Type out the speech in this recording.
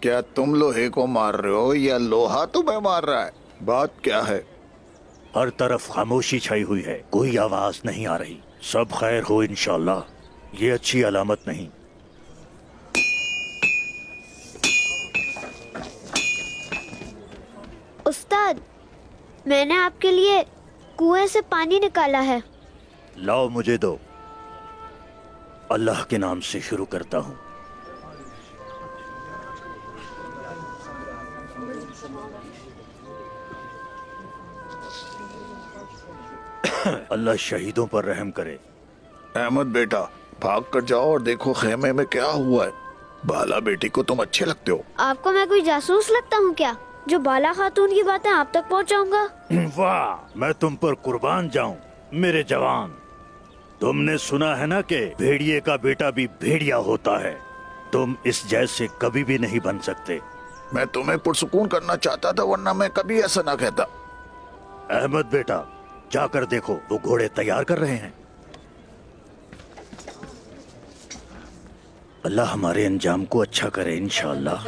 क्या तुम लोहे को मार रहे हो या लोहा तुम्हें मार रहा है? बात क्या है? हर तरफ खामोशी छाई हुई है, कोई आवाज नहीं आ रही। सब खैर हो इंशाल्लाह, ये अच्छी अलामत नहीं। उस्ताद, मैंने आपके लिए कुएं से पानी निकाला है। लाओ मुझे दो। अल्लाह के नाम से शुरू करता हूँ। अल्लाह शहीदों पर रहम करे। अहमद बेटा, भाग कर जाओ और देखो खेमे में क्या हुआ है। बाला बेटी को तुम अच्छे लगते हो। आपको मैं कोई जासूस लगता हूँ क्या, जो बाला खातून की बातें आप तक पहुँचाऊंगा? वाह, मैं तुम पर कुर्बान जाऊं मेरे जवान। तुमने सुना है ना कि भेड़िए का बेटा भी भेड़िया होता है। तुम इस जैसे कभी भी नहीं बन सकते। मैं तुम्हें पुरसुकून करना चाहता था, वरना मैं कभी ऐसा ना कहता। अहमद बेटा, जाकर देखो, वो घोड़े तैयार कर रहे हैं। अल्लाह हमारे अंजाम को अच्छा करे इंशाअल्लाह।